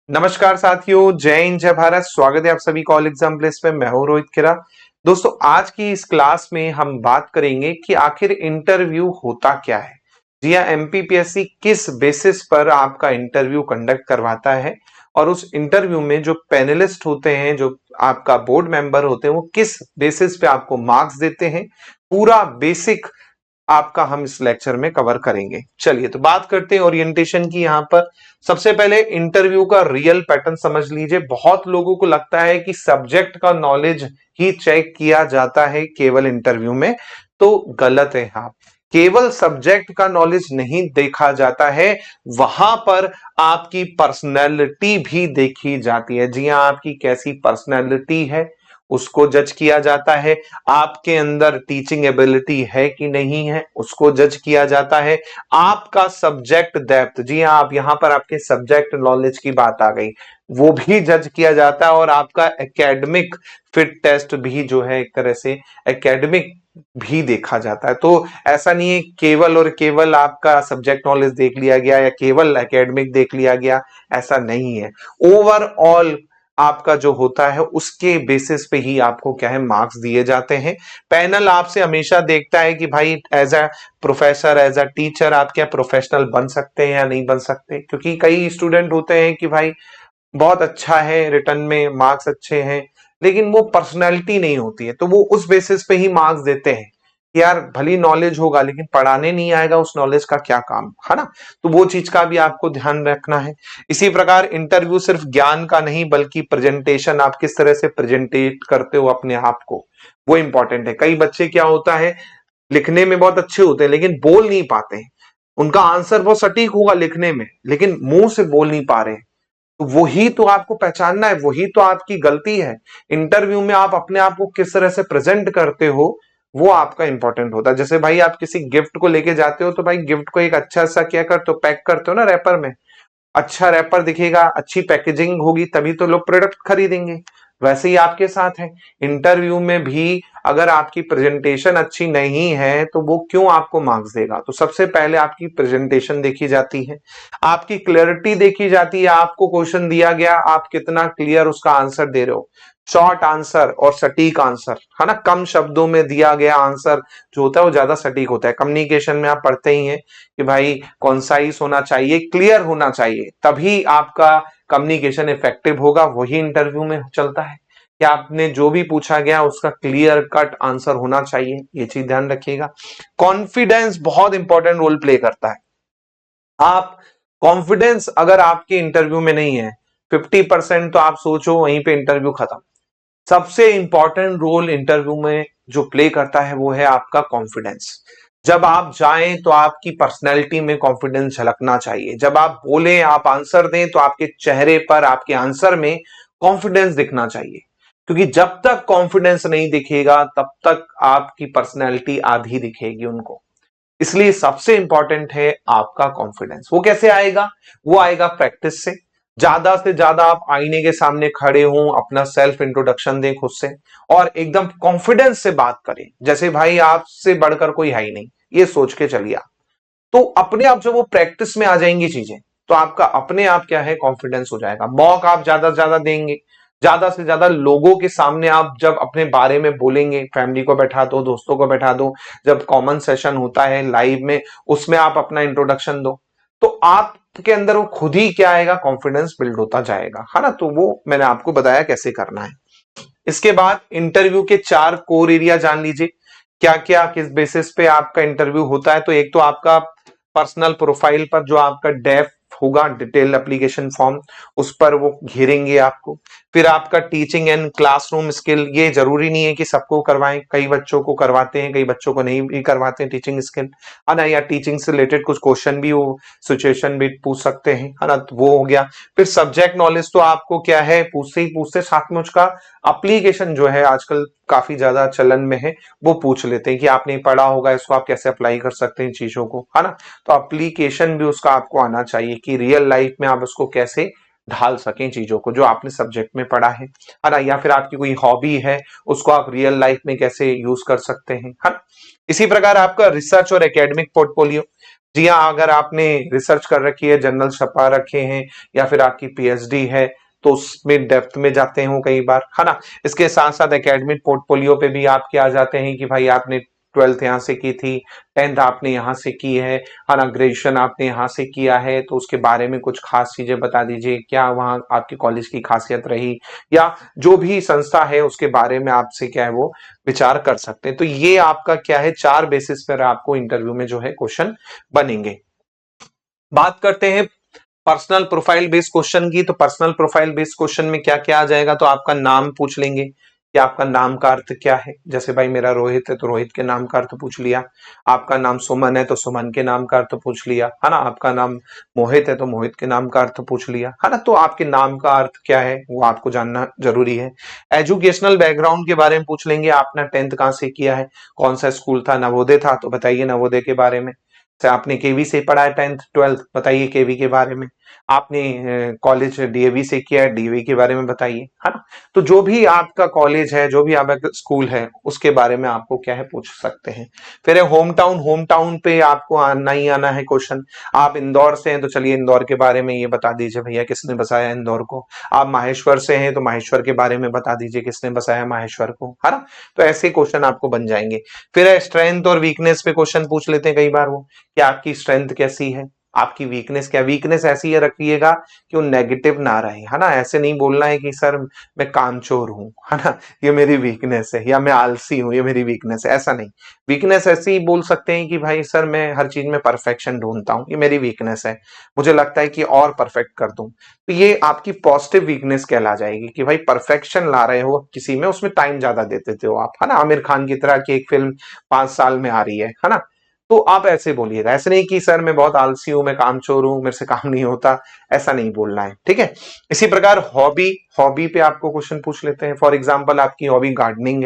नमस्कार साथियों, जय हिंद जय भारत। स्वागत है आप सभी का ऑल एग्जाम प्लेस पे। मैं हूं रोहित खेरा। दोस्तों, आज की इस क्लास में हम बात करेंगे कि आखिर इंटरव्यू होता क्या है। जी हाँ, एमपीपीएससी किस बेसिस पर आपका इंटरव्यू कंडक्ट करवाता है और उस इंटरव्यू में जो पैनलिस्ट होते हैं, जो आपका बोर्ड मेंबर होते हैं, वो किस बेसिस पे आपको मार्क्स देते हैं। पूरा बेसिक आपका हम इस लेक्चर में कवर करेंगे। चलिए तो बात करते हैं ओरिएंटेशन की। यहां पर सबसे पहले इंटरव्यू का रियल पैटर्न समझ लीजिए। बहुत लोगों को लगता है कि सब्जेक्ट का नॉलेज ही चेक किया जाता है केवल इंटरव्यू में, तो गलत है। आप केवल सब्जेक्ट का नॉलेज नहीं देखा जाता है, वहां पर आपकी पर्सनैलिटी भी देखी जाती है। जी हां, आपकी कैसी पर्सनैलिटी है उसको जज किया जाता है। आपके अंदर टीचिंग एबिलिटी है कि नहीं है उसको जज किया जाता है। आपका सब्जेक्ट डेप्थ, जी हाँ, आप यहां पर आपके सब्जेक्ट नॉलेज की बात आ गई, वो भी जज किया जाता है। और आपका एकेडमिक फिट टेस्ट भी जो है एक तरह से एकेडमिक भी देखा जाता है। तो ऐसा नहीं है केवल और केवल आपका सब्जेक्ट नॉलेज देख लिया गया या केवल एकेडमिक देख लिया गया, ऐसा नहीं है। ओवरऑल आपका जो होता है उसके बेसिस पे ही आपको क्या है मार्क्स दिए जाते हैं। पैनल आपसे हमेशा देखता है कि भाई as a professor, as a teacher आप क्या प्रोफेशनल बन सकते हैं या नहीं बन सकते। क्योंकि कई स्टूडेंट होते हैं कि भाई बहुत अच्छा है, रिटर्न में मार्क्स अच्छे हैं, लेकिन वो पर्सनैलिटी नहीं होती है, तो वो उस बेसिस पे ही मार्क्स देते हैं कि यार भली नॉलेज होगा लेकिन पढ़ाने नहीं आएगा, उस नॉलेज का क्या काम, है ना। तो वो चीज का भी आपको ध्यान रखना है। इसी प्रकार इंटरव्यू सिर्फ ज्ञान का नहीं बल्कि प्रेजेंटेशन, आप किस तरह से प्रेजेंटेट करते हो अपने आप को, वो इंपॉर्टेंट है। कई बच्चे क्या होता है, लिखने में बहुत अच्छे होते हैं लेकिन बोल नहीं पाते हैं। उनका आंसर बहुत सटीक होगा लिखने में, लेकिन मुंह से बोल नहीं पा रहे हैं। तो वही तो आपको पहचानना है, वही तो आपकी गलती है। इंटरव्यू में आप अपने आप को किस तरह से प्रेजेंट करते हो, वो आपका इंपॉर्टेंट होता है। जैसे भाई आप किसी गिफ्ट को लेके जाते हो, तो भाई गिफ्ट को एक अच्छा सा क्या करते हो, पैक करते हो ना रैपर में। अच्छा रैपर दिखेगा, अच्छी पैकेजिंग होगी, तभी तो लोग प्रोडक्ट खरीदेंगे। वैसे ही आपके साथ है। इंटरव्यू में भी अगर आपकी प्रेजेंटेशन अच्छी नहीं है तो वो क्यों आपको मार्क्स देगा। तो सबसे पहले आपकी प्रेजेंटेशन देखी जाती है, आपकी क्लियरिटी देखी जाती है। आपको क्वेश्चन दिया गया, आप कितना क्लियर उसका आंसर दे रहे हो। शॉर्ट आंसर और सटीक आंसर, है ना। कम शब्दों में दिया गया आंसर जो होता है वो ज्यादा सटीक होता है। कम्युनिकेशन में आप पढ़ते ही हैं कि भाई कॉन्साइज होना चाहिए, क्लियर होना चाहिए, तभी आपका कम्युनिकेशन इफेक्टिव होगा। वही इंटरव्यू में चलता है कि आपने जो भी पूछा गया उसका क्लियर कट आंसर होना चाहिए। ये चीज ध्यान रखिएगा। कॉन्फिडेंस बहुत इंपॉर्टेंट रोल प्ले करता है। आप कॉन्फिडेंस अगर आपके इंटरव्यू में नहीं है, 50% तो आप सोचो वहीं पे इंटरव्यू खत्म। सबसे इंपॉर्टेंट रोल इंटरव्यू में जो प्ले करता है वो है आपका कॉन्फिडेंस। जब आप जाएं तो आपकी पर्सनैलिटी में कॉन्फिडेंस झलकना चाहिए। जब आप बोलें, आप आंसर दें, तो आपके चेहरे पर, आपके आंसर में कॉन्फिडेंस दिखना चाहिए। क्योंकि जब तक कॉन्फिडेंस नहीं दिखेगा तब तक आपकी पर्सनैलिटी आधी दिखेगी उनको। इसलिए सबसे इंपॉर्टेंट है आपका कॉन्फिडेंस। वो कैसे आएगा? वो आएगा प्रैक्टिस से ज्यादा आप आईने के सामने खड़े हों, अपना सेल्फ इंट्रोडक्शन दें खुद से, और एकदम कॉन्फिडेंस से बात करें जैसे भाई आपसे बढ़कर कोई है ही नहीं, ये सोच के चलिए आप। तो अपने आप जब वो प्रैक्टिस में आ जाएंगी चीजें, तो आपका अपने आप क्या है, कॉन्फिडेंस हो जाएगा। मॉक आप ज्यादा से ज्यादा देंगे, ज्यादा से ज्यादा लोगों के सामने आप जब अपने बारे में बोलेंगे, फैमिली को बैठा दो, दोस्तों को बैठा दो, जब कॉमन सेशन होता है लाइव में, उसमें आप अपना इंट्रोडक्शन दो, तो आपके अंदर वो खुद ही क्या आएगा, कॉन्फिडेंस बिल्ड होता जाएगा, है ना। तो वो मैंने आपको बताया कैसे करना है। इसके बाद इंटरव्यू के 4 कोर एरिया जान लीजिए, क्या क्या किस बेसिस पे आपका इंटरव्यू होता है। तो एक तो आपका पर्सनल प्रोफाइल पर जो आपका डेफ होगा, डिटेल एप्लीकेशन फॉर्म, उस पर वो घेरेंगे आपको। फिर आपका टीचिंग एंड क्लासरूम स्किल, ये जरूरी नहीं है कि सबको करवाएं, कई बच्चों को करवाते हैं, कई बच्चों को नहीं भी करवाते हैं टीचिंग स्किल, है ना। या टीचिंग से रिलेटेड कुछ क्वेश्चन भी, वो सिचुएशन भी पूछ सकते हैं, है ना। तो वो हो गया। फिर सब्जेक्ट नॉलेज तो आपको क्या है, पूछते ही पूछते साथ में उसका एप्लीकेशन जो है आजकल काफी ज्यादा चलन में है, वो पूछ लेते हैं कि आपने पढ़ा होगा, इसको आप कैसे अप्लाई कर सकते हैं चीजों को, है ना। तो एप्लीकेशन भी उसका आपको आना चाहिए कि रियल लाइफ में आप उसको कैसे ढाल सकें चीजों को जो आपने सब्जेक्ट में पढ़ा है ना, या फिर आपकी कोई हॉबी है उसको आप रियल लाइफ में कैसे यूज कर सकते हैं, है ना। इसी प्रकार आपका रिसर्च और एकेडमिक पोर्टफोलियो, जी हाँ, अगर आपने रिसर्च कर रखी है, जर्नल छपा रखे हैं, या फिर आपकी पीएचडी है, तो उसमें डेप्थ में जाते हो कई बार, है ना। इसके साथ साथ एकेडमिक पोर्टफोलियो पे भी आपके आ जाते हैं कि भाई आपने 12th यहाँ से की थी, 10th आपने यहाँ से की है ना, ग्रेजुएशन आपने यहाँ से किया है, तो उसके बारे में कुछ खास चीजें बता दीजिए, क्या वहाँ आपके कॉलेज की खासियत रही, या जो भी संस्था है उसके बारे में आपसे क्या है वो विचार कर सकते हैं। तो ये आपका क्या है, 4 बेसिस पर आपको इंटरव्यू में जो है क्वेश्चन बनेंगे। बात करते हैं पर्सनल प्रोफाइल बेस्ड क्वेश्चन की। तो पर्सनल प्रोफाइल बेस्ड क्वेश्चन में क्या क्या आ जाएगा, तो आपका नाम पूछ लेंगे कि आपका नाम का अर्थ क्या है। जैसे भाई मेरा रोहित है तो रोहित के नाम का अर्थ पूछ लिया, आपका नाम सुमन है तो सुमन के नाम का अर्थ पूछ लिया, है ना। आपका नाम मोहित है तो मोहित के नाम का अर्थ पूछ लिया, है ना। तो आपके नाम का अर्थ क्या है वो आपको जानना जरूरी है। एजुकेशनल बैकग्राउंड के बारे में पूछ लेंगे, आपने 10th कहाँ से किया है, कौन सा स्कूल था, नवोदय था तो बताइए नवोदय के बारे में। से आपने केवी से पढ़ा है 10th 12th, बताइए केवी के बारे में। आपने कॉलेज डीएवी से किया है, डीएवी के बारे में बताइए, है ना। तो जो भी आपका कॉलेज है, जो भी आपका स्कूल है, उसके बारे में आपको क्या है पूछ सकते हैं। फिर है होम टाउन, होम टाउन पे आपको आना ही आना है क्वेश्चन। आप इंदौर से हैं तो चलिए इंदौर के बारे में ये बता दीजिए भैया किसने बसाया इंदौर को। आप माहेश्वर से हैं तो माहेश्वर के बारे में बता दीजिए किसने बसाया माहेश्वर को, है ना। तो ऐसे क्वेश्चन आपको बन जाएंगे। फिर है स्ट्रेंथ और वीकनेस पे क्वेश्चन पूछ लेते हैं कई बार वो, कि आपकी स्ट्रेंथ कैसी है, आपकी वीकनेस क्या। वीकनेस ऐसी है रखिएगा कि वो नेगेटिव ना रहे, है ना। ऐसे नहीं बोलना है कि सर मैं कामचोर हूं, है ना, ये मेरी वीकनेस है, या मैं आलसी हूं, ये मेरी वीकनेस है, ऐसा नहीं। वीकनेस ऐसी ही बोल सकते हैं कि भाई सर मैं हर चीज में परफेक्शन ढूंढता हूं, ये मेरी वीकनेस है, मुझे लगता है कि और परफेक्ट कर दूं। तो ये आपकी पॉजिटिव वीकनेस कहला जाएगी कि भाई परफेक्शन ला रहे हो किसी में, उसमें टाइम ज्यादा देते थे हो आप, है ना। आमिर खान की तरह की एक फिल्म 5 साल में आ रही है ना। तो आप ऐसे बोलिएगा, ऐसे नहीं कि सर मैं बहुत आलसी हूं, मैं कामचोर हूं, मेरे से काम नहीं होता, ऐसा नहीं बोलना है, ठीक है। इसी प्रकार हॉबी, हॉबी पे आपको क्वेश्चन पूछ लेते हैं। फॉर एग्जांपल आपकी हॉबी गार्डनिंग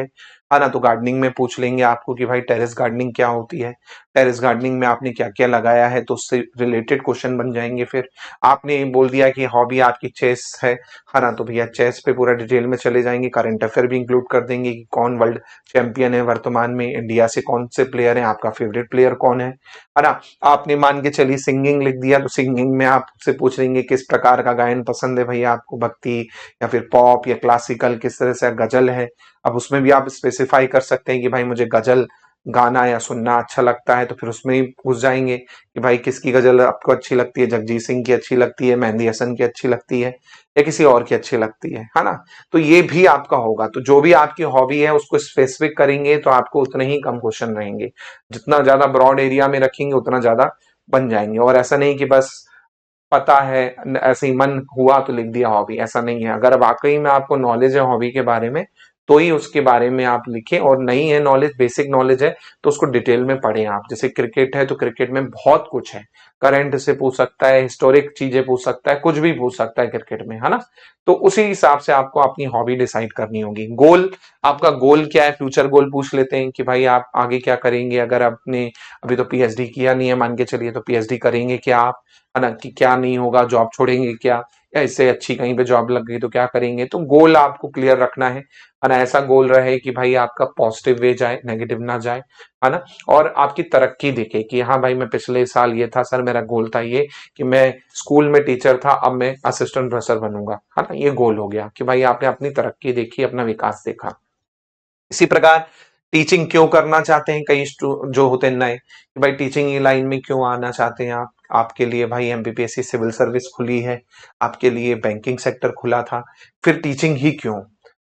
है ना, तो गार्डनिंग में पूछ लेंगे आपको कि भाई टेरेस गार्डनिंग क्या होती है, टेरेस गार्डनिंग में आपने क्या क्या लगाया है, तो उससे रिलेटेड क्वेश्चन बन जाएंगे। फिर आपने बोल दिया कि हॉबी आपकी चेस है ना, तो भैया चेस पे पूरा डिटेल में चले जाएंगे, करंट अफेयर भी इंक्लूड कर देंगे कि कौन वर्ल्ड चैंपियन है वर्तमान में, इंडिया से कौन से प्लेयर हैं, आपका फेवरेट प्लेयर कौन है ना। आपने मान के चलिए सिंगिंग लिख दिया, तो सिंगिंग में आपसे पूछ लेंगे किस प्रकार का गायन पसंद है भैया आपको, भक्ति या फिर पॉप या क्लासिकल, किस तरह से गजल है। अब उसमें भी आप स्पेसिफाई कर सकते हैं कि भाई मुझे गजल गाना या सुनना अच्छा लगता है, तो फिर उसमें ही घुस जाएंगे कि भाई किसकी गजल आपको अच्छी लगती है, जगजीत सिंह की अच्छी लगती है, मेहंदी हसन की अच्छी लगती है, या किसी और की अच्छी लगती है ना। तो ये भी आपका होगा। तो जो भी आपकी हॉबी है उसको स्पेसिफिक करेंगे तो आपको उतने ही कम क्वेश्चन रहेंगे, जितना ज्यादा ब्रॉड एरिया में रखेंगे उतना ज्यादा बन जाएंगे। और ऐसा नहीं कि बस पता है ऐसे ही मन हुआ तो लिख दिया हॉबी, ऐसा नहीं है। अगर वाकई में आपको नॉलेज है हॉबी के बारे में तो ही उसके बारे में आप लिखें, और नहीं है नॉलेज, बेसिक नॉलेज है तो उसको डिटेल में पढ़ें आप। जैसे क्रिकेट है तो क्रिकेट में बहुत कुछ है, करंट से पूछ सकता है, हिस्टोरिक चीजें पूछ सकता है, कुछ भी पूछ सकता है क्रिकेट में, है ना। तो उसी हिसाब से आपको अपनी हॉबी डिसाइड करनी होगी। गोल, आपका गोल क्या है, फ्यूचर गोल पूछ लेते हैं कि भाई आप आगे क्या करेंगे। अगर आपने अभी तो पीएचडी किया नहीं है मान के चलिए, तो पीएचडी करेंगे क्या आप, है ना, कि क्या नहीं होगा, जॉब छोड़ेंगे क्या, या इससे अच्छी कहीं पे जॉब लग गई तो क्या करेंगे। तो गोल आपको क्लियर रखना है ना। ऐसा गोल रहे कि भाई आपका पॉजिटिव वे जाए, नेगेटिव ना जाए, है ना। और आपकी तरक्की दिखे कि हाँ भाई मैं पिछले साल ये था सर, मेरा गोल था ये कि मैं स्कूल में टीचर था, अब मैं असिस्टेंट प्रोफेसर बनूंगा, है ना। ये गोल हो गया कि भाई आपने अपनी तरक्की देखी, अपना विकास देखा। इसी प्रकार टीचिंग क्यों करना चाहते हैं कई जो होते हैं नए, कि भाई टीचिंग लाइन में क्यों आना चाहते हैं आप। आपके लिए भाई एमपीपीएससी सिविल सर्विस खुली है, आपके लिए बैंकिंग सेक्टर खुला था, फिर टीचिंग ही क्यों।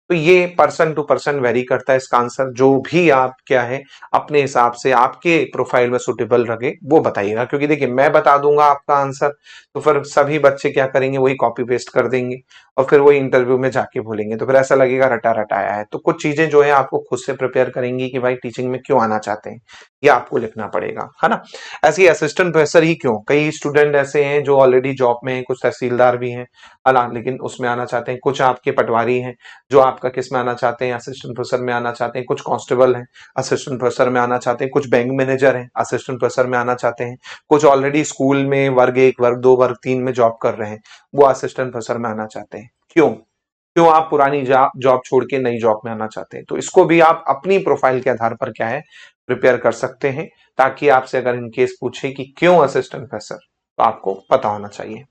तो ये पर्सन टू पर्सन वेरी करता है इसका आंसर। जो भी आप क्या है अपने हिसाब से आपके प्रोफाइल में सुटेबल लगे वो बताइएगा, क्योंकि देखिए मैं बता दूंगा आपका आंसर तो फिर सभी बच्चे क्या करेंगे, वही कॉपी पेस्ट कर देंगे और फिर वही इंटरव्यू में जाके बोलेंगे, तो फिर ऐसा लगेगा रटा रटाया है। तो कुछ चीजें जो है आपको खुद से प्रिपेयर करेंगी कि भाई टीचिंग में क्यों आना चाहते हैं, ये आपको लिखना पड़ेगा, है ना। ऐसे ही असिस्टेंट प्रोफेसर ही क्यों, कई स्टूडेंट ऐसे हैं जो ऑलरेडी जॉब में हैं, कुछ तहसीलदार भी हैं, है ना, लेकिन उसमें आना चाहते हैं। कुछ आपके पटवारी हैं जो आपका किस में आना चाहते हैं, असिस्टेंट प्रोफेसर में आना चाहते हैं, कुछ कांस्टेबल हैं असिस्टेंट प्रोफेसर में आना चाहते हैं, कुछ बैंक मैनेजर हैं असिस्टेंट प्रोफेसर में आना चाहते हैं, कुछ ऑलरेडी स्कूल में वर्ग 1 वर्ग 2 वर्ग 3 में जॉब कर रहे हैं, वो असिस्टेंट प्रोफेसर में आना चाहते हैं। क्यों आप पुरानी जॉब छोड़ के नई जॉब में आना चाहते हैं? तो इसको भी आप अपनी प्रोफाइल के आधार पर क्या है प्रिपेयर कर सकते हैं, ताकि आपसे अगर इनकेस पूछे कि क्यों असिस्टेंट प्रोफेसर, तो आपको पता होना चाहिए।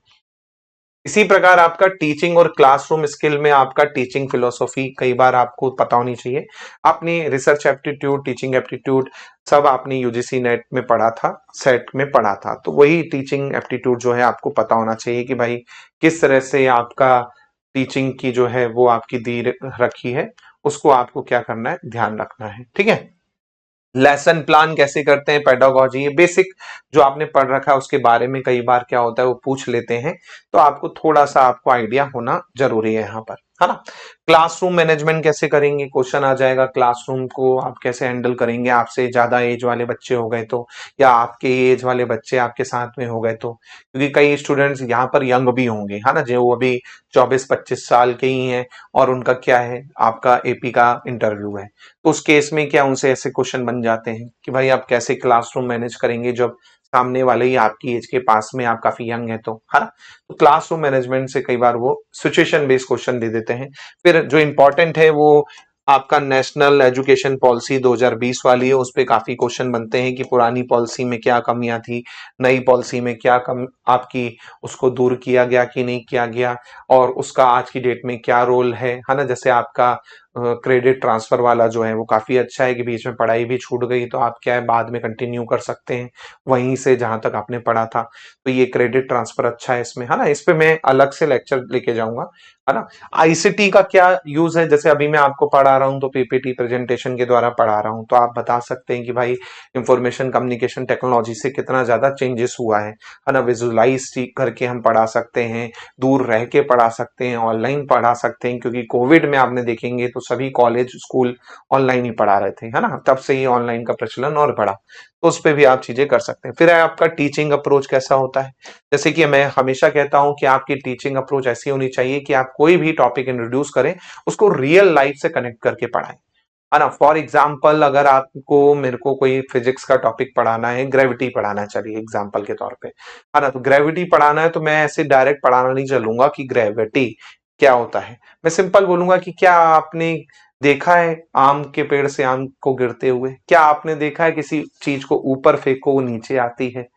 इसी प्रकार आपका टीचिंग और क्लासरूम स्किल में आपका टीचिंग फिलोसॉफी कई बार आपको पता होनी चाहिए। आपने रिसर्च एप्टीट्यूड, टीचिंग एप्टीट्यूड सब आपने यूजीसी नेट में पढ़ा था, सेट में पढ़ा था, तो वही टीचिंग एप्टीट्यूड जो है आपको पता होना चाहिए कि भाई किस तरह से आपका टीचिंग की जो है वो आपकी दी रखी है, उसको आपको क्या करना है, ध्यान रखना है। ठीक है, लेसन प्लान कैसे करते हैं, पेडागोजी, ये बेसिक जो आपने पढ़ रखा है उसके बारे में कई बार क्या होता है वो पूछ लेते हैं, तो आपको थोड़ा सा आपको आइडिया होना जरूरी है यहाँ पर, है ना। क्लासरूम मैनेजमेंट कैसे करेंगे, क्वेश्चन आ जाएगा, क्लासरूम को आप कैसे हैंडल करेंगे, आपसे ज्यादा एज वाले बच्चे हो गए तो, या आपके एज वाले बच्चे आपके साथ में हो गए तो, क्योंकि कई स्टूडेंट्स यहाँ पर यंग भी होंगे, है ना, जो वो अभी 24-25 साल के ही हैं और उनका क्या है, आपका एपी का इंटरव्यू है, तो उस केस में क्या उनसे ऐसे क्वेश्चन बन जाते हैं कि भाई आप कैसे क्लासरूम मैनेज करेंगे जब सामने वाले ही आपकी एज के पास में, आप काफी यंग है तो, है ना। तो क्लासरूम मैनेजमेंट से कई बार वो सिचुएशन बेस्ड क्वेश्चन दे देते हैं। फिर जो इंपॉर्टेंट है वो आपका नेशनल एजुकेशन पॉलिसी 2020 वाली है, उस पे काफी क्वेश्चन बनते हैं कि पुरानी पॉलिसी में क्या कमियां थी, नई पॉलिसी में क्या कम आपकी उसको दूर किया गया कि नहीं किया गया, और उसका आज की डेट में क्या रोल है ना। जैसे आपका क्रेडिट ट्रांसफर वाला जो है वो काफी अच्छा है कि बीच में पढ़ाई भी छूट गई तो आप क्या है बाद में कंटिन्यू कर सकते हैं वहीं से जहां तक आपने पढ़ा था, तो ये क्रेडिट ट्रांसफर अच्छा है इसमें, है ना। इस पे मैं अलग से लेक्चर लेके जाऊंगा, है ना। आईसीटी का क्या यूज है, जैसे अभी मैं आपको पढ़ा रहा हूं तो पीपीटी प्रेजेंटेशन के द्वारा पढ़ा रहा हूं, तो आप बता सकते हैं कि भाई इंफॉर्मेशन कम्युनिकेशन टेक्नोलॉजी से कितना ज्यादा चेंजेस हुआ है ना। विजुलाइज करके हम पढ़ा सकते हैं, दूर रह के पढ़ा सकते हैं, ऑनलाइन पढ़ा सकते हैं, क्योंकि कोविड में आपने देखेंगे तो सभी कॉलेज स्कूल ऑनलाइन ही पढ़ा रहे थे, है ना, तब से ही ऑनलाइन का प्रचलन और बढ़ा, तो उस पर भी आप चीजें कर सकते हैं। फिर आपका टीचिंग अप्रोच कैसा होता है, जैसे कि मैं हमेशा कहता हूं कि आपकी टीचिंग अप्रोच ऐसी होनी चाहिए कि आप कोई भी टॉपिक इंट्रोड्यूस करें उसको रियल लाइफ से कनेक्ट करके पढ़ाएं, है ना। फॉर एग्जाम्पल अगर आपको मेरे को कोई फिजिक्स का टॉपिक पढ़ाना है, ग्रेविटी पढ़ाना है, चलिए एग्जाम्पल के तौर पे, है ना, तो ग्रेविटी पढ़ाना है तो मैं ऐसे डायरेक्ट पढ़ाना नहीं चलूंगा कि ग्रेविटी क्या होता है, मैं सिंपल बोलूंगा कि क्या आपने देखा है आम के पेड़ से आम को गिरते हुए, क्या आपने देखा है किसी चीज को ऊपर फेंको वो नीचे आती है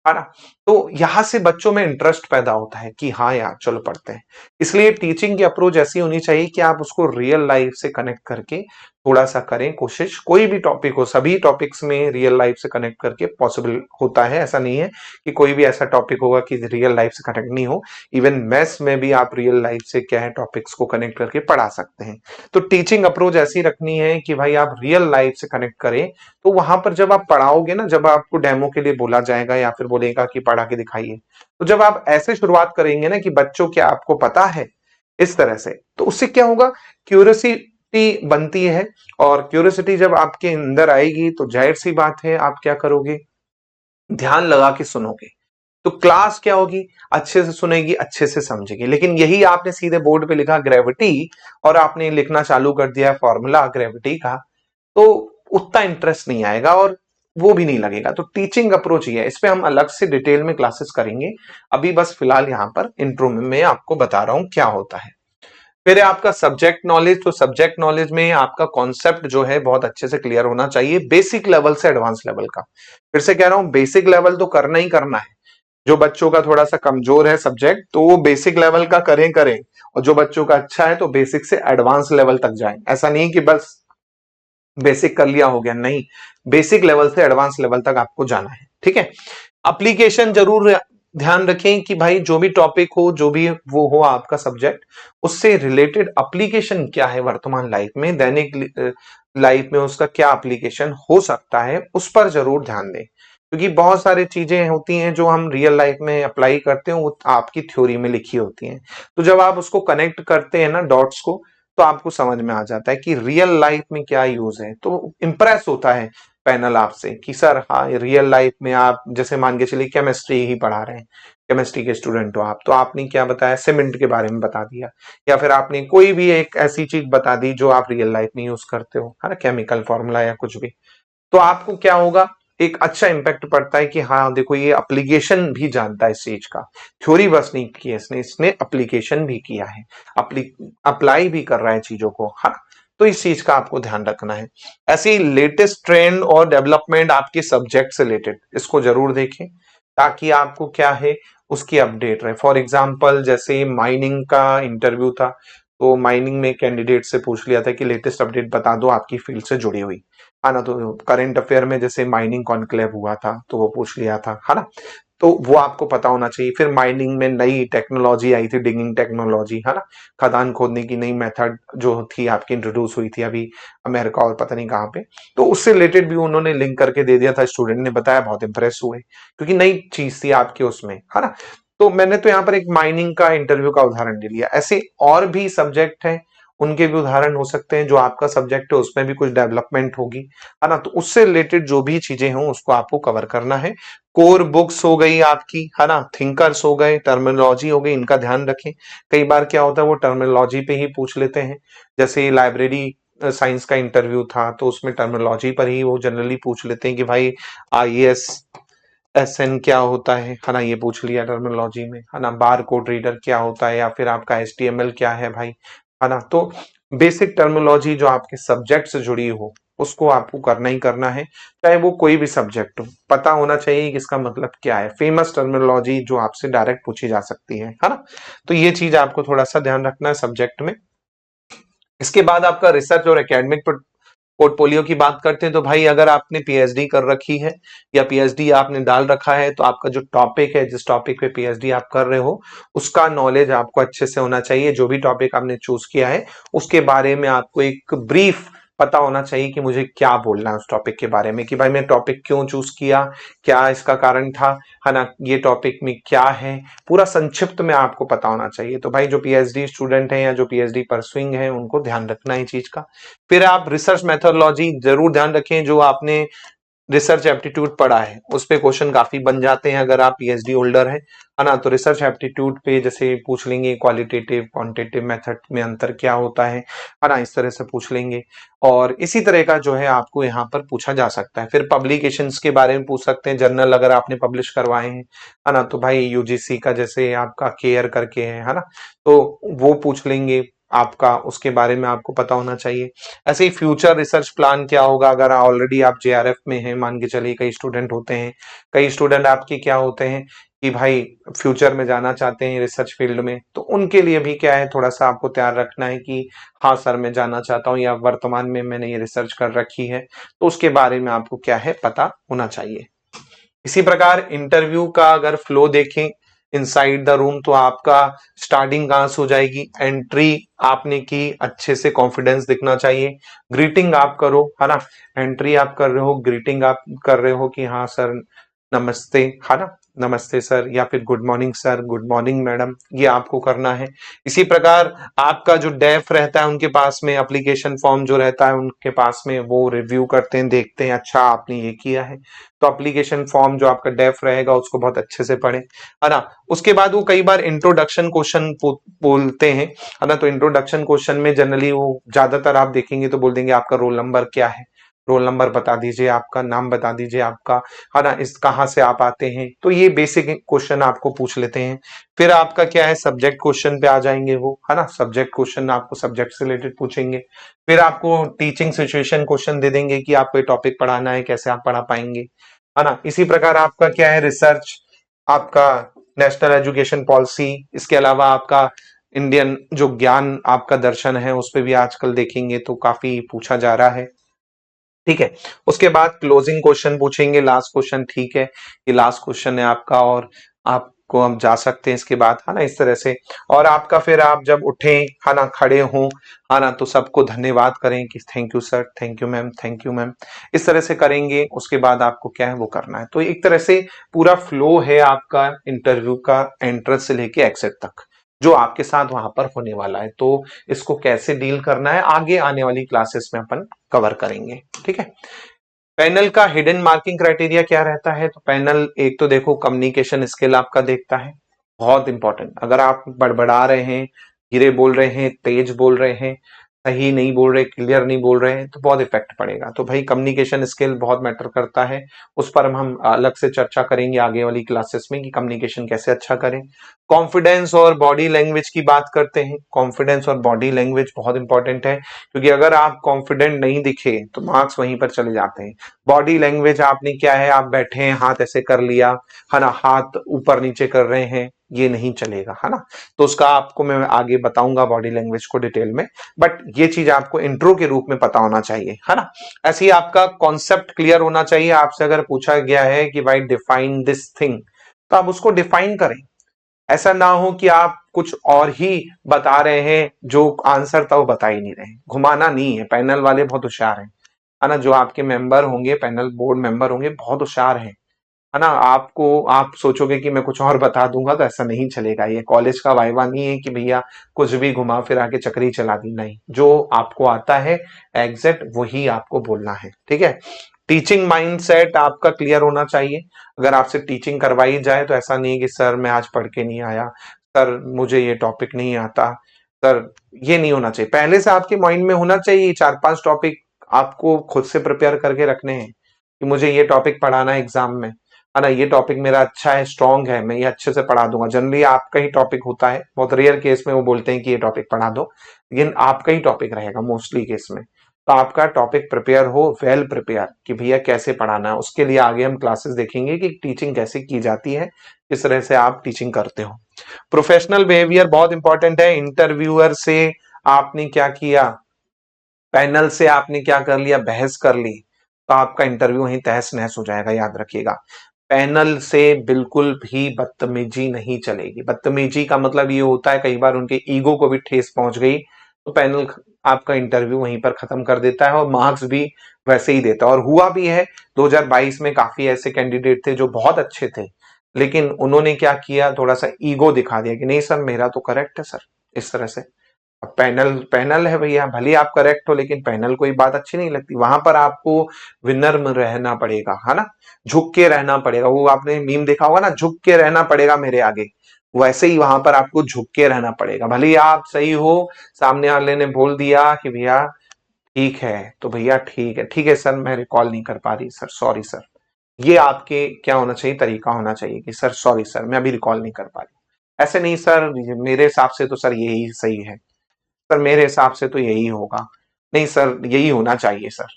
ना। तो यहां से बच्चों में इंटरेस्ट पैदा होता है कि हाँ यार चलो पढ़ते हैं। इसलिए टीचिंग की अप्रोच ऐसी होनी चाहिए कि आप उसको रियल लाइफ से कनेक्ट करके थोड़ा सा करें कोशिश, कोई भी टॉपिक हो, सभी टॉपिक्स में रियल लाइफ से कनेक्ट करके पॉसिबल होता है, ऐसा नहीं है कि कोई भी ऐसा टॉपिक होगा कि रियल लाइफ से कनेक्ट नहीं हो। इवन मैथ्स में भी आप रियल लाइफ से क्या है टॉपिक्स को कनेक्ट करके पढ़ा सकते हैं। तो टीचिंग अप्रोच ऐसी रखनी है कि भाई आप रियल लाइफ से कनेक्ट करें, तो वहां पर जब आप पढ़ाओगे ना, जब आपको डेमो के लिए बोला जाएगा या फिर बोलेगा कि पढ़ा के दिखाइए, तो जब आप ऐसे शुरुआत करेंगे ना कि बच्चों क्या आपको पता है, इस तरह से, तो उससे क्या होगा, क्यूरियोसिटी बनती है, और क्यूरियोसिटी जब आपके अंदर आएगी तो जाहिर सी बात है आप क्या करोगे, ध्यान लगा के सुनोगे, तो क्लास क्या होगी, अच्छे से सुनेगी, अच्छे से समझेगी। लेकिन यही आपने सीधे बोर्ड पे लिखा ग्रेविटी और आपने लिखना चालू कर दिया फॉर्मूला ग्रेविटी का, तो उतना इंटरेस्ट नहीं आएगा और वो भी नहीं लगेगा। तो टीचिंग अप्रोच ही है, इस पे हम अलग से डिटेल में क्लासेस करेंगे, अभी बस फिलहाल यहाँ पर इंट्रो में मैं आपको बता रहा हूं क्या होता है। फिर है आपका सब्जेक्ट नॉलेज, तो सब्जेक्ट नॉलेज में आपका कॉन्सेप्ट जो है बहुत अच्छे से क्लियर होना चाहिए, बेसिक लेवल से एडवांस लेवल का। फिर से कह रहा हूं बेसिक लेवल तो करना ही करना है, जो बच्चों का थोड़ा सा कमजोर है सब्जेक्ट तो वो बेसिक लेवल का करें करें, और जो बच्चों का अच्छा है तो बेसिक से एडवांस लेवल तक जाएं। ऐसा नहीं कि बस बेसिक कर लिया हो गया, नहीं, बेसिक लेवल से एडवांस लेवल तक आपको जाना है। ठीक है, एप्लीकेशन जरूर ध्यान रखें कि भाई जो भी टॉपिक हो, जो भी वो हो आपका सब्जेक्ट, उससे रिलेटेड एप्लीकेशन क्या है वर्तमान लाइफ में, दैनिक लाइफ में उसका क्या एप्लीकेशन हो सकता है, उस पर जरूर ध्यान दें, क्योंकि बहुत सारी चीजें होती हैं जो हम रियल लाइफ में अप्लाई करते हैं, वो आपकी थ्योरी में लिखी होती हैं, तो जब आप उसको कनेक्ट करते हैं ना डॉट्स को, तो आपको समझ में आ जाता है कि रियल लाइफ में क्या यूज है, तो इंप्रेस होता है पैनल आपसे कि सर हाँ रियल लाइफ में आप जैसे मान के चलिए केमिस्ट्री ही पढ़ा रहे हैं, केमिस्ट्री के स्टूडेंट हो आप, तो आपने क्या बताया, सीमेंट के बारे में बता दिया, या फिर आपने कोई भी एक ऐसी चीज बता दी जो आप रियल लाइफ में यूज करते हो, है ना, केमिकल फॉर्मूला या कुछ भी, तो आपको क्या होगा, एक अच्छा इंपैक्ट पड़ता है कि हाँ देखो ये एप्लीकेशन भी जानता है इस चीज का, थ्योरी बस नहीं किया इसने, इसने एप्लीकेशन भी किया है, अप्लाई भी कर रहा है चीजों को, हाँ। तो इस चीज का आपको ध्यान रखना है। ऐसे ही लेटेस्ट ट्रेंड और डेवलपमेंट आपके सब्जेक्ट से रिलेटेड, इसको जरूर देखें ताकि आपको क्या है उसकी अपडेट रहे। फॉर एग्जाम्पल जैसे माइनिंग का इंटरव्यू था, तो माइनिंग में कैंडिडेट से पूछ लिया था कि लेटेस्ट अपडेट बता दो आपकी फील्ड से जुड़ी हुई, है ना। तो करंट अफेयर में जैसे माइनिंग कॉन्क्लेव हुआ था तो वो पूछ लिया था, है ना, तो वो आपको पता होना चाहिए। फिर माइनिंग में नई टेक्नोलॉजी आई थी, डिगिंग टेक्नोलॉजी, है ना, खदान खोदने की नई मेथड जो थी आपकी इंट्रोड्यूस हुई थी अभी अमेरिका और पता नहीं कहाँ पे, तो उससे रिलेटेड भी उन्होंने लिंक करके दे दिया था, स्टूडेंट ने बताया, बहुत इंप्रेस हुए क्योंकि नई चीज थी आपके उसमें, है ना। तो मैंने तो यहाँ पर एक माइनिंग का इंटरव्यू का उदाहरण ले लिया, ऐसे और भी सब्जेक्ट हैं उनके भी उदाहरण हो सकते हैं, जो आपका सब्जेक्ट है उसमें भी कुछ डेवलपमेंट होगी, है ना, तो उससे रिलेटेड जो भी चीजें हों उसको आपको कवर करना है। कोर बुक्स हो गई आपकी, है ना, थिंकर्स हो गए, टर्मिनोलॉजी हो गई, इनका ध्यान रखें। कई बार क्या होता है वो टर्मिनोलॉजी पे ही पूछ लेते हैं, जैसे लाइब्रेरी साइंस का इंटरव्यू था तो उसमें टर्मिनोलॉजी पर ही वो जनरली पूछ लेते हैं कि भाई आईएएस एसएन क्या होता है ना, ये पूछ लिया टर्मिनोलॉजी में, है ना, बार कोड रीडर क्या होता है, या फिर आपका एचटीएमएल क्या है भाई, है ना। तो बेसिक टर्मिनोलॉजी जो आपके सब्जेक्ट से जुड़ी हो उसको आपको करना ही करना है, चाहे वो कोई भी सब्जेक्ट हो, पता होना चाहिए कि इसका मतलब क्या है, फेमस टर्मिनोलॉजी जो आपसे डायरेक्ट पूछी जा सकती है ना। तो ये चीज आपको थोड़ा सा ध्यान रखना है सब्जेक्ट में। इसके बाद आपका रिसर्च और एकेडमिक पोर्टफोलियो की बात करते हैं, तो भाई अगर आपने पीएचडी कर रखी है या पीएचडी आपने डाल रखा है, तो आपका जो टॉपिक है, जिस टॉपिक पे पीएचडी आप कर रहे हो, उसका नॉलेज आपको अच्छे से होना चाहिए। जो भी टॉपिक आपने चूज किया है उसके बारे में आपको एक ब्रीफ पता होना चाहिए कि मुझे क्या बोलना है उस टॉपिक के बारे में, कि भाई मैं टॉपिक क्यों चूज किया, क्या इसका कारण था, है ना, ये टॉपिक में क्या है, पूरा संक्षिप्त में आपको पता होना चाहिए। तो भाई जो पीएचडी स्टूडेंट हैं या जो पीएचडी परसुइंग है उनको ध्यान रखना है चीज का। फिर आप रिसर्च मेथोडोलॉजी जरूर ध्यान रखें, जो आपने रिसर्च एप्टीट्यूड पढ़ा है उस पे क्वेश्चन काफी बन जाते हैं अगर आप पीएचडी होल्डर हैं, है ना। तो रिसर्च एप्टीट्यूड पे जैसे पूछ लेंगे क्वालिटेटिव क्वांटिटेटिव मेथड में अंतर क्या होता है ना, इस तरह से पूछ लेंगे। और इसी तरह का जो है आपको यहाँ पर पूछा जा सकता है। फिर पब्लिकेशंस के बारे में पूछ सकते हैं, जर्नल अगर आपने पब्लिश करवाए हैं, है ना, तो भाई यूजीसी का जैसे आपका केयर करके है ना, तो वो पूछ लेंगे आपका, उसके बारे में आपको पता होना चाहिए। ऐसे ही फ्यूचर रिसर्च प्लान क्या होगा, अगर ऑलरेडी आप जेआरएफ में हैं, मान के चलिए कई स्टूडेंट होते हैं, कई स्टूडेंट आपके क्या होते हैं कि भाई फ्यूचर में जाना चाहते हैं रिसर्च फील्ड में, तो उनके लिए भी क्या है थोड़ा सा आपको तैयार रखना है कि हाँ सर मैं जाना चाहता हूँ, या वर्तमान में मैंने ये रिसर्च कर रखी है, तो उसके बारे में आपको क्या है पता होना चाहिए। इसी प्रकार इंटरव्यू का अगर फ्लो देखें इनसाइड द रूम, तो आपका स्टार्टिंग कहां से हो जाएगी, एंट्री आपने की, अच्छे से कॉन्फिडेंस दिखना चाहिए, ग्रीटिंग आप करो, है ना, एंट्री आप कर रहे हो, ग्रीटिंग आप कर रहे हो कि हाँ सर नमस्ते, है ना, नमस्ते सर, या फिर good morning sir, good morning madam, ये आपको करना है। इसी प्रकार आपका जो डेफ रहता है उनके पास में, एप्लीकेशन फॉर्म जो रहता है उनके पास में, वो रिव्यू करते हैं, देखते हैं अच्छा आपने ये किया है, तो एप्लीकेशन फॉर्म जो आपका डेफ रहेगा उसको बहुत अच्छे से पढ़ें, है ना। उसके बाद वो कई बार इंट्रोडक्शन क्वेश्चन बोलते हैं, है ना, तो इंट्रोडक्शन क्वेश्चन में जनरली वो ज्यादातर आप देखेंगे तो बोल देंगे आपका रोल नंबर क्या है, रोल नंबर बता दीजिए, आपका नाम बता दीजिए आपका, है ना, इस कहाँ से आप आते हैं, तो ये बेसिक क्वेश्चन आपको पूछ लेते हैं। फिर आपका क्या है सब्जेक्ट क्वेश्चन पे आ जाएंगे वो, है ना, सब्जेक्ट क्वेश्चन आपको सब्जेक्ट से रिलेटेड पूछेंगे। फिर आपको टीचिंग सिचुएशन क्वेश्चन दे देंगे कि आपको ये टॉपिक पढ़ाना है, कैसे आप पढ़ा पाएंगे, है ना। इसी प्रकार आपका क्या है रिसर्च, आपका नेशनल एजुकेशन पॉलिसी, इसके अलावा आपका इंडियन जो ज्ञान आपका दर्शन है उस पे भी आजकल देखेंगे तो काफी पूछा जा रहा है, ठीक है। उसके बाद क्लोजिंग क्वेश्चन पूछेंगे, लास्ट क्वेश्चन, ठीक है, ये लास्ट क्वेश्चन है आपका और आपको हम जा सकते हैं इसके बाद, है ना, इस तरह से। और आपका फिर आप जब उठे, है ना, खड़े हों, है ना, तो सबको धन्यवाद करें कि thank you sir, thank you ma'am, thank you ma'am, इस तरह से करेंगे। उसके बाद आपको क्या है वो करना है। तो एक तरह से पूरा फ्लो है आपका इंटरव्यू का, एंट्रेंस से लेके एग्जिट तक, जो आपके साथ वहां पर होने वाला है। तो इसको कैसे डील करना है आगे आने वाली क्लासेस में अपन कवर करेंगे, ठीक है। पैनल का हिडन मार्किंग क्राइटेरिया क्या रहता है? तो पैनल एक तो देखो कम्युनिकेशन स्किल आपका देखता है, बहुत इंपॉर्टेंट। अगर आप बड़बड़ा रहे हैं, धीरे बोल रहे हैं, तेज बोल रहे हैं, सही नहीं बोल रहे, क्लियर नहीं बोल रहे हैं, तो बहुत इफेक्ट पड़ेगा। तो भाई कम्युनिकेशन स्किल बहुत मैटर करता है। उस पर हम अलग से चर्चा करेंगे आगे वाली क्लासेस में कि कम्युनिकेशन कैसे अच्छा करें। कॉन्फिडेंस और बॉडी लैंग्वेज की बात करते हैं। कॉन्फिडेंस और बॉडी लैंग्वेज बहुत इंपॉर्टेंट है, क्योंकि अगर आप कॉन्फिडेंट नहीं दिखे तो मार्क्स वहीं पर चले जाते हैं। बॉडी लैंग्वेज आपने क्या है, आप बैठे हैं, हाथ ऐसे कर लिया है ना, हाथ ऊपर नीचे कर रहे हैं, ये नहीं चलेगा, है ना। तो उसका आपको मैं आगे बताऊंगा बॉडी लैंग्वेज को डिटेल में, बट ये चीज आपको इंट्रो के रूप में पता होना चाहिए, है ना। ऐसे ही आपका कॉन्सेप्ट क्लियर होना चाहिए। आपसे अगर पूछा गया है कि भाई डिफाइन दिस थिंग, तो आप उसको डिफाइन करें। ऐसा ना हो कि आप कुछ और ही बता रहे हैं, जो आंसर था वो बता ही नहीं रहे। घुमाना नहीं है, पैनल वाले बहुत होशियार हैं, है ना। जो आपके मेंबर होंगे, पैनल बोर्ड मेंबर होंगे, बहुत होशियार हैं, है ना। आपको आप सोचोगे कि मैं कुछ और बता दूंगा, तो ऐसा नहीं चलेगा। ये कॉलेज का वाइवा नहीं है कि भैया कुछ भी घुमा फिरा के चक्री चला दी, नहीं। जो आपको आता है एग्जैक्ट वही आपको बोलना है, ठीक है। टीचिंग माइंडसेट आपका क्लियर होना चाहिए। अगर आपसे टीचिंग करवाई जाए तो ऐसा नहीं कि सर मैं आज पढ़ के नहीं आया, सर मुझे ये टॉपिक नहीं आता, सर, ये नहीं होना चाहिए। पहले से आपके माइंड में होना चाहिए 4-5 टॉपिक आपको खुद से प्रिपेयर करके रखने हैं कि मुझे ये टॉपिक पढ़ाना है एग्जाम में, है ना। ये टॉपिक मेरा अच्छा है, स्ट्रांग है, मैं ये अच्छे से पढ़ा दूंगा। जनरली आपका ही टॉपिक होता है, बहुत रेयर केस में वो बोलते हैं कि ये टॉपिक पढ़ा दो, लेकिन आपका ही टॉपिक रहेगा मोस्टली केस में। तो आपका टॉपिक प्रिपेयर हो, वेल प्रिपेयर, कि भैया कैसे पढ़ाना है। उसके लिए आगे हम क्लासेस देखेंगे कि टीचिंग कैसे की जाती है, किस तरह से आप टीचिंग करते हो। प्रोफेशनल बिहेवियर बहुत इंपॉर्टेंट है। इंटरव्यूअर से आपने क्या किया, पैनल से आपने क्या कर लिया, बहस कर ली, तो आपका इंटरव्यू वहीं तहस नहस हो जाएगा, याद रखिएगा। पैनल से बिल्कुल भी बदतमीजी नहीं चलेगी। बदतमीजी का मतलब ये होता है कई बार उनके ईगो को भी ठेस पहुंच गई, तो पैनल आपका इंटरव्यू वहीं पर खत्म कर देता है और मार्क्स भी वैसे ही देता है। और हुआ भी है, 2022 में काफी ऐसे कैंडिडेट थे जो बहुत अच्छे थे, लेकिन उन्होंने क्या किया, थोड़ा सा ईगो दिखा दिया कि नहीं सर मेरा तो करेक्ट है सर, इस तरह से। अब पैनल पैनल है भैया, भले ही आप करेक्ट हो, लेकिन पैनल को ये बात अच्छी नहीं लगती। वहां पर आपको विनम्र रहना पड़ेगा, है ना, झुक के रहना पड़ेगा। वो आपने मीम देखा होगा ना, झुक के रहना पड़ेगा मेरे आगे, वैसे ही वहां पर आपको झुक के रहना पड़ेगा। भले ही आप सही हो, सामने वाले ने बोल दिया कि भैया ठीक है, तो भैया ठीक है, ठीक है सर मैं रिकॉल नहीं कर पा रही सर, सॉरी सर। ये आपके क्या होना चाहिए, तरीका होना चाहिए कि सर सॉरी सर मैं अभी रिकॉल नहीं कर पा रही। ऐसे नहीं सर, मेरे हिसाब से तो सर यही सही है, सर मेरे हिसाब से तो यही होगा, नहीं सर यही होना चाहिए सर,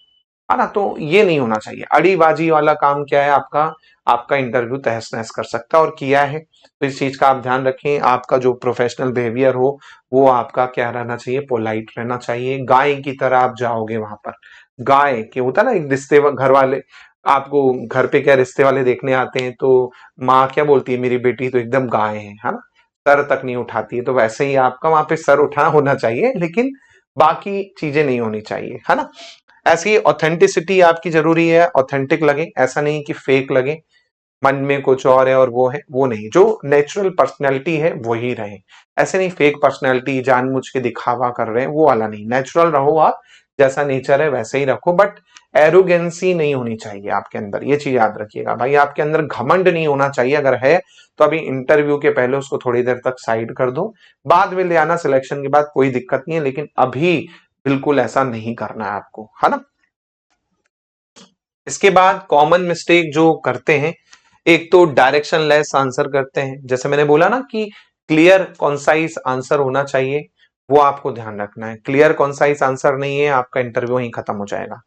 है ना। तो ये नहीं होना चाहिए। अड़ीबाजी वाला काम क्या है आपका, आपका इंटरव्यू तहस नहस कर सकता है, और किया है। तो इस चीज का आप ध्यान रखें। आपका जो प्रोफेशनल बिहेवियर हो वो आपका क्या रहना चाहिए, पोलाइट रहना चाहिए। गाय की तरह आप जाओगे वहां पर। गाय के होता है ना, एक रिश्ते घर वाले आपको घर पे क्या रिश्ते वाले देखने आते हैं, तो माँ क्या बोलती है, मेरी बेटी तो एकदम गाय है ना, सर तक नहीं उठाती है। तो वैसे ही आपका वहां पे सर उठा होना चाहिए, लेकिन बाकी चीजें नहीं होनी चाहिए, है ना। ऐसी ऑथेंटिसिटी आपकी जरूरी है, ऑथेंटिक लगे, ऐसा नहीं कि फेक लगे, मन में कुछ और है और वो है, वो नहीं। जो नेचुरल पर्सनैलिटी है वही रहे। ऐसे नहीं फेक पर्सनैलिटी जानबूझ के दिखावा कर रहे हैं, वो वाला नहीं। नेचुरल रहो आप, जैसा नेचर है वैसे ही रखो, बट एरोगेंसी नहीं होनी चाहिए आपके अंदर। ये चीज याद रखिएगा भाई, आपके अंदर घमंड नहीं होना चाहिए। अगर है तो अभी इंटरव्यू के पहले उसको थोड़ी देर तक साइड कर दो, बाद में ले आना सिलेक्शन के बाद, कोई दिक्कत नहीं है, लेकिन अभी बिल्कुल ऐसा नहीं करना है आपको, है ना। इसके बाद कॉमन मिस्टेक जो करते हैं, एक तो डायरेक्शन लेस आंसर करते हैं। जैसे मैंने बोला ना कि क्लियर कॉन्साइज आंसर होना चाहिए, वो आपको ध्यान रखना है। क्लियर कॉन्साइज आंसर नहीं है, आपका इंटरव्यू ही खत्म हो जाएगा।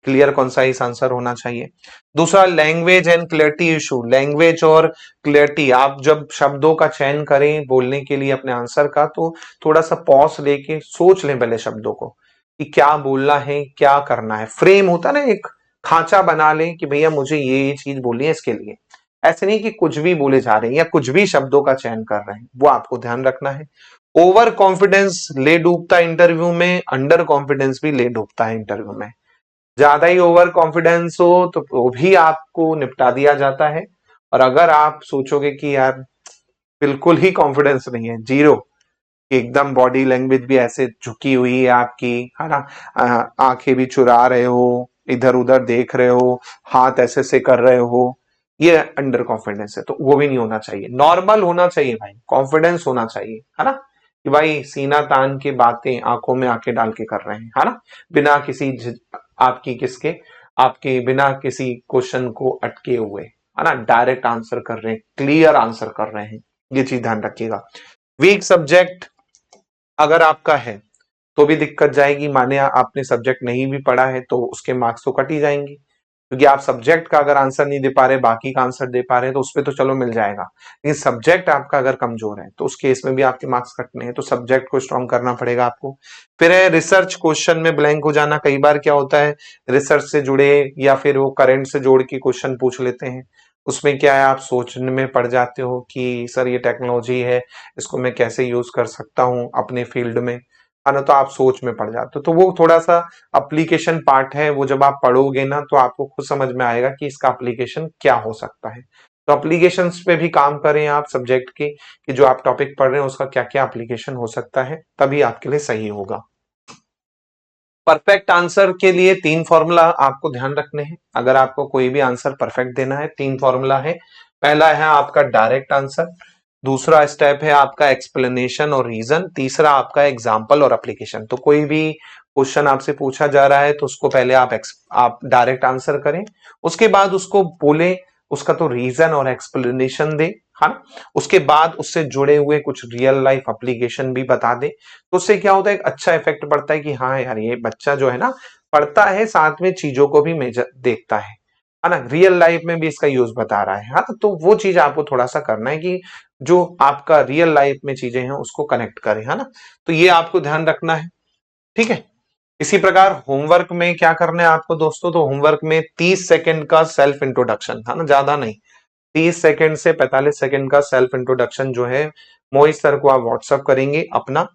क्लियर कॉन्साइज आंसर होना चाहिए। दूसरा, language and clarity issue. Language और क्लियरिटी, आप जब शब्दों का चयन करें बोलने के लिए अपने आंसर का, तो थोड़ा सा पॉज लेके सोच लें पहले शब्दों को कि क्या बोलना है, क्या करना है। फ्रेम होता ना, एक खांचा बना लें कि भैया मुझे ये चीज बोलनी है इसके लिए। ऐसे नहीं कि कुछ भी बोले जा रहे हैं या कुछ भी शब्दों का चयन कर रहे हैं, वो आपको ध्यान रखना है। ओवर कॉन्फिडेंस ले डूबता है इंटरव्यू में, अंडर कॉन्फिडेंस भी ले डूबता है इंटरव्यू में। ज्यादा ही ओवर कॉन्फिडेंस हो तो वो भी आपको निपटा दिया जाता है। और अगर आप सोचोगे कि यार बिल्कुल ही कॉन्फिडेंस नहीं है, जीरो, एकदम बॉडी लैंग्वेज भी ऐसे झुकी हुई है आपकी, है ना, आंखें भी चुरा रहे हो, इधर उधर देख रहे हो, हाथ ऐसे से कर रहे हो, ये अंडर कॉन्फिडेंस है। तो वो भी नहीं होना चाहिए, नॉर्मल होना चाहिए भाई, कॉन्फिडेंस होना चाहिए, है ना, कि भाई सीना तान के बातें आंखों में आंखें डाल के कर रहे हैं, है ना, बिना किसी आपकी किसके आपके बिना किसी क्वेश्चन को अटके हुए, है ना, डायरेक्ट आंसर कर रहे हैं, क्लियर आंसर कर रहे हैं, ये चीज ध्यान रखिएगा। वीक सब्जेक्ट अगर आपका है तो भी दिक्कत जाएगी, माने आपने सब्जेक्ट नहीं भी पढ़ा है तो उसके मार्क्स तो कट ही जाएंगे, क्योंकि आप सब्जेक्ट का अगर आंसर नहीं दे पा रहे, बाकी का आंसर दे पा रहे हैं तो उसपे तो चलो मिल जाएगा, लेकिन सब्जेक्ट आपका अगर कमजोर है तो उस केस में भी आपके मार्क्स कटने हैं, तो सब्जेक्ट को स्ट्रॉन्ग करना पड़ेगा आपको। फिर है रिसर्च, क्वेश्चन में ब्लैंक हो जाना। कई बार क्या होता है, रिसर्च से जुड़े या फिर वो करंट से जोड़ के क्वेश्चन पूछ लेते हैं, उसमें क्या है, आप सोचने में पड़ जाते हो कि सर ये टेक्नोलॉजी है, इसको मैं कैसे यूज कर सकता हूँ अपने फील्ड में, है ना, तो आप सोच में पड़ जाते हो। तो वो थोड़ा सा एप्लीकेशन पार्ट है, वो जब आप पढ़ोगे ना तो आपको खुद समझ में आएगा कि इसका एप्लीकेशन क्या हो सकता है। तो एप्लीकेशंस पे भी काम करें आप सब्जेक्ट के, कि जो आप टॉपिक पढ़ रहे हैं उसका क्या क्या एप्लीकेशन हो सकता है, तभी आपके लिए सही होगा। परफेक्ट आंसर के लिए 3 फॉर्मूला आपको ध्यान रखने हैं। अगर आपको कोई भी आंसर परफेक्ट देना है, 3 फॉर्मूला है। पहला है आपका डायरेक्ट आंसर, दूसरा स्टेप है आपका एक्सप्लेनेशन और रीजन, तीसरा आपका एग्जाम्पल और एप्लीकेशन। तो कोई भी क्वेश्चन आपसे पूछा जा रहा है तो उसको पहले आप डायरेक्ट आंसर करें, उसके बाद उसको बोले, उसका तो रीजन और एक्सप्लेनेशन दे, हाँ, उसके बाद उससे जुड़े हुए कुछ रियल लाइफ एप्लीकेशन भी बता दे। तो उससे क्या होता है, एक अच्छा इफेक्ट पड़ता है कि हाँ यार ये बच्चा जो है ना पढ़ता है, साथ में चीजों को भी मेजर देखता है ना, रियल लाइफ में भी इसका यूज बता रहा है, हाँ, तो वो चीज आपको थोड़ा सा करना है कि जो आपका रियल लाइफ में चीजें हैं उसको कनेक्ट करें, है ना, तो ये आपको ध्यान रखना है, ठीक है। इसी प्रकार होमवर्क में क्या करना है आपको दोस्तों, तो होमवर्क में 30 सेकंड का सेल्फ इंट्रोडक्शन, है ना, ज्यादा नहीं, 30 सेकंड से 45 सेकंड का सेल्फ इंट्रोडक्शन जो है मोहित सर को आप व्हाट्सअप करेंगे अपना।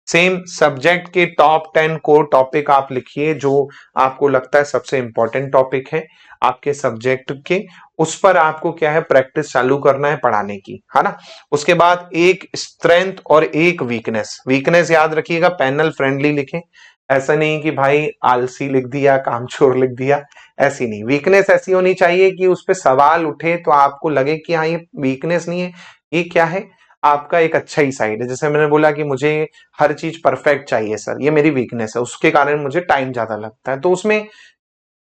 सेम सब्जेक्ट के टॉप 10 कोर टॉपिक आप लिखिए, जो आपको लगता है सबसे इंपॉर्टेंट टॉपिक है आपके सब्जेक्ट के, उस पर आपको क्या है प्रैक्टिस चालू करना है पढ़ाने की, है ना। उसके बाद एक स्ट्रेंथ और एक वीकनेस, वीकनेस याद रखिएगा पैनल फ्रेंडली लिखें, ऐसा नहीं कि भाई आलसी लिख दिया, कामचोर लिख दिया, ऐसी नहीं। वीकनेस ऐसी होनी चाहिए कि उस पर सवाल उठे तो आपको लगे कि हाँ ये वीकनेस नहीं है, ये क्या है, आपका एक अच्छा ही साइड है। जैसे मैंने बोला कि मुझे हर चीज परफेक्ट चाहिए सर, ये मेरी वीकनेस है, उसके कारण मुझे टाइम ज्यादा लगता है, तो उसमें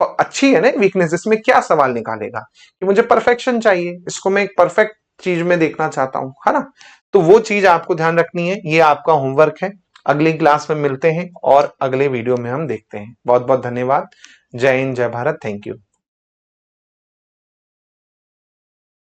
अच्छी है ना वीकनेस, इसमें क्या सवाल निकालेगा कि मुझे परफेक्शन चाहिए, इसको मैं एक परफेक्ट चीज में देखना चाहता हूं, है ना, तो वो चीज आपको ध्यान रखनी है। ये आपका होमवर्क है, अगली क्लास में मिलते हैं और अगले वीडियो में हम देखते हैं। बहुत बहुत धन्यवाद। जय हिंद, जय भारत, थैंक यू।